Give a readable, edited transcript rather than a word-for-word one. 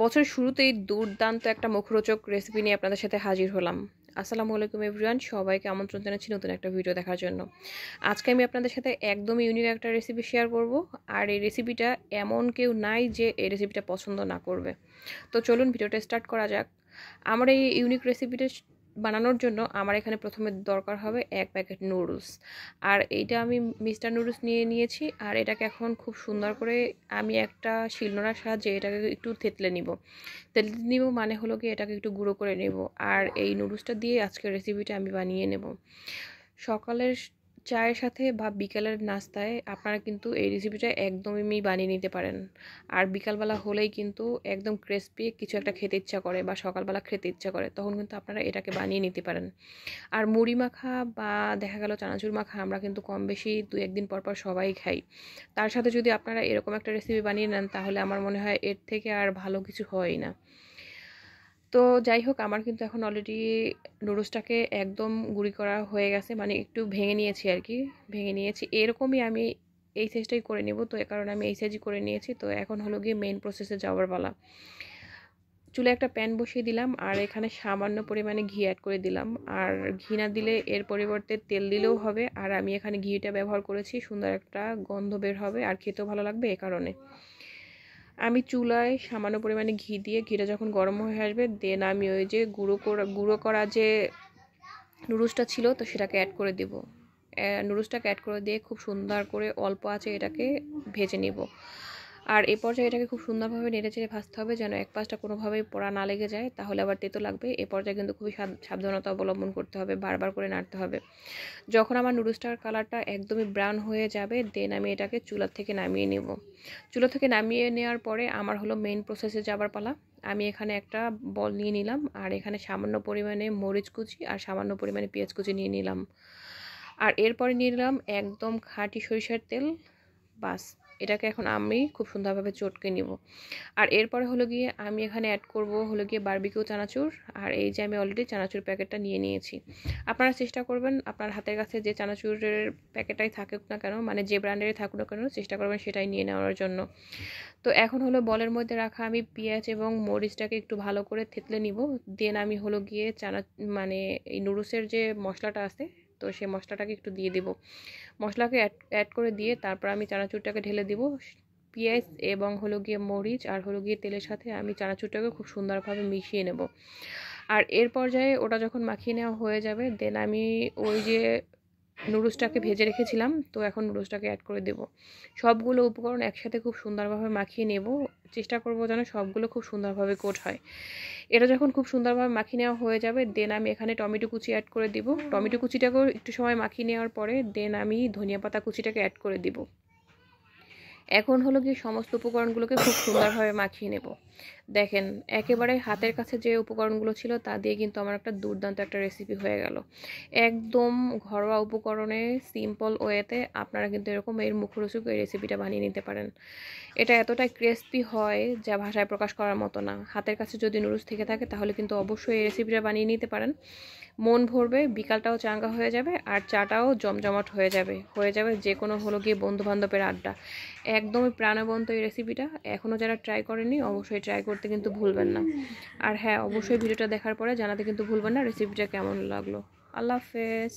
বছরের শুরুতেই দুর্দান্ত একটা মুখরোচক রেসিপি নিয়ে আপনাদের সাথে হাজির হলাম। আসসালামু আলাইকুম এভরিওয়ান, সবাইকে আমন্ত্রণ জানাচ্ছি নতুন একটা ভিডিও দেখার জন্য। আজকে আমি আপনাদের সাথে একদমই ইউনিক একটা রেসিপি শেয়ার করব। আর এই রেসিপিটা এমন কেউ নাই যে এই রেসিপিটা পছন্দ না করবে। তো চলুন ভিডিওটা স্টার্ট করা যাক। আমার এই ইউনিক রেসিপিটা বানানোর জন্য আমার এখানে প্রথমে দরকার হবে 1 প্যাকেট নুডলস। আর এইটা আমি মিস্টার নুডলস নিয়ে নিয়েছি। আর এটাকে এখন খুব সুন্দর করে আমি একটা শিলনোড়ার সাহায্যে এটাকে একটু থেতলে নিব। তেলে নিব মানে হলো কি এটাকে একটু গুঁড়ো করে নেব। আর এই নুডলসটা দিয়ে আজকের রেসিপিটা আমি বানিয়ে নেব। সকালের চায়ের সাথে বা বিকালের নাস্তায় আপনারা কিন্তু এই রেসিপিটা একদমই বানিয়ে নিতে পারেন। আর বিকালবেলা হলেই কিন্তু একদম ক্রিসপি কিছু একটা খেতে ইচ্ছা করে বা সকালবেলা খেতে ইচ্ছা করে, তখন কিন্তু আপনারা এটাকে বানিয়ে নিতে পারেন। আর মুড়ি মাখা বা দেখা গেল চানাচুর মাখা আমরা কিন্তু কম বেশি 2-1 দিন পর পর সবাই খাই। তার সাথে যদি আপনারা এরকম একটা রেসিপি বানিয়ে নেন তাহলে আমার মনে হয় এর থেকে আর ভালো কিছু হয়ই না। তো যাই হোক, আমার কিন্তু এখন অলরেডি নুডলসটাকে একদম গুঁড়ি করা হয়ে গেছে, মানে একটু ভেঙে নিয়েছি আর কি। ভেঙে নিয়েছি এরকমই আমি এই সাইজটাই করে নেব, তো এ কারণে আমি এই সাইজই করে নিয়েছি। তো এখন হলো গিয়ে মেইন প্রসেসে যাওয়ার পালা। চুলে একটা প্যান বসিয়ে দিলাম আর এখানে সামান্য পরিমাণে ঘি অ্যাড করে দিলাম। আর ঘি না দিলে এর পরিবর্তে তেল দিলেও হবে। আর আমি এখানে ঘিটা ব্যবহার করেছি, সুন্দর একটা গন্ধ বের হবে আর খেতেও ভালো লাগবে, এ কারণে আমি চুলায় সামান্য পরিমাণে ঘি দিয়ে ঘিটা যখন গরম হয়ে আসবে দেন আমি ওই যে গুঁড়ো করা যে নুডলসটা ছিল তো সেটাকে অ্যাড করে দেব। নুডলসটাকে অ্যাড করে দিয়ে খুব সুন্দর করে অল্প আঁচে এটাকে ভেজে নেব। আর এই পর্যায়ে এটাকে খুব সুন্দরভাবে নেড়েচেড়ে ভাজতে হবে যেন এক পাশটা কোনোভাবেই পোড়া না লেগে যায়, তাহলে আবার তেতো লাগবে। এ পর্যায়ে কিন্তু খুবই সাবধানতা অবলম্বন করতে হবে, বারবার করে নাড়তে হবে। যখন আমার নুডলসটার কালারটা একদমই ব্রাউন হয়ে যাবে দেন আমি এটাকে চুলা থেকে নামিয়ে নেব। চুলা থেকে নামিয়ে নেওয়ার পরে আমার হলো মেইন প্রসেসে যাবার পালা। আমি এখানে একটা বল নিয়ে নিলাম আর এখানে সামান্য পরিমাণে মরিচ কুচি আর সামান্য পরিমাণে পেঁয়াজ কুচি নিয়ে নিলাম। আর এরপরে নিয়ে নিলাম একদম খাঁটি সরিষার তেল। বাস, এটাকে এখন আমি খুব সুন্দরভাবে চটকে নিব। আর এরপরে হলো গিয়ে আমি এখানে অ্যাড করব হলো গিয়ে বারবিকিউ চানাচুর। আর এই যে আমি অলরেডি চানাচুর প্যাকেটটা নিয়ে নিয়েছি। আপনারা চেষ্টা করবেন আপনার হাতের কাছে যে চানাচুরের প্যাকেটটাই থাকুক না কেন, মানে যে ব্র্যান্ডেরই থাকুক না কেন, চেষ্টা করবেন সেটাই নিয়ে নেওয়ার জন্য। তো এখন হলো বলের মধ্যে রাখা আমি পেঁয়াজ এবং মরিচটাকে একটু ভালো করে থেতলে নিব। দেন আমি হলো গিয়ে মানে এই নুডলসের যে মশলাটা আছে তো সেই মশলাটাকে একটু দিয়ে দিব। মশলাকে অ্যাড করে দিয়ে তারপর আমি চানাচুরটাকে ঢেলে দিব। পেঁয়াজ এবং হলো গিয়ে মরিচ আর হলো গিয়ে তেলের সাথে আমি চানাচুরটাকে খুব সুন্দরভাবে মিশিয়ে নেব। আর এর পর্যায়ে ওটা যখন মাখিয়ে নেওয়া হয়ে যাবে দেন আমি ওই যে নুডলসটাকে ভেজে রেখেছিলাম তো এখন নুডলসটাকে অ্যাড করে দেব। সবগুলো উপকরণ একসাথে খুব সুন্দরভাবে মাখিয়ে নেব। চেষ্টা করব যেন সবগুলো খুব সুন্দরভাবে কোট হয়। এটা যখন খুব সুন্দরভাবে মাখিয়ে নেওয়া হয়ে যাবে দেন আমি এখানে টমেটো কুচি অ্যাড করে দিব। টমেটো কুচিটাকেও একটু সময় মাখিয়ে নেওয়ার পরে দেন আমি ধনিয়া পাতা কুচিটাকে অ্যাড করে দিব। এখন হলো গিয়ে সমস্ত উপকরণগুলোকে খুব সুন্দরভাবে মাখিয়ে নেব। দেখেন একেবারে হাতের কাছে যে উপকরণগুলো ছিল তা দিয়ে কিন্তু আমার একটা দুর্দান্ত একটা রেসিপি হয়ে গেল। একদম ঘরোয়া উপকরণে সিম্পল ওয়েতে আপনারা কিন্তু এরকম এর মুখরোচক এই রেসিপিটা বানিয়ে নিতে পারেন। এটা এতটাই ক্রিসপি হয় যা ভাষায় প্রকাশ করার মতো না। হাতের কাছে যদি নুডলস থেকে থাকে তাহলে কিন্তু অবশ্যই এই রেসিপিটা বানিয়ে নিতে পারেন। মন ভরবে, বিকালটাও চাঙ্গা হয়ে যাবে আর চাটাও জমজমাট হয়ে যাবে যে কোনো হলো গিয়ে বন্ধুবান্ধবের আড্ডা। একদমই প্রাণবন্ত এই রেসিপিটা। এখনও যারা ট্রাই করেনি অবশ্যই ট্রাই করতে কিন্তু ভুলবেন না। আর হ্যাঁ, অবশ্যই ভিডিওটা দেখার পরে জানাতে কিন্তু ভুলবেন না রেসিপিটা কেমন লাগলো। আল্লাহ হাফেজ।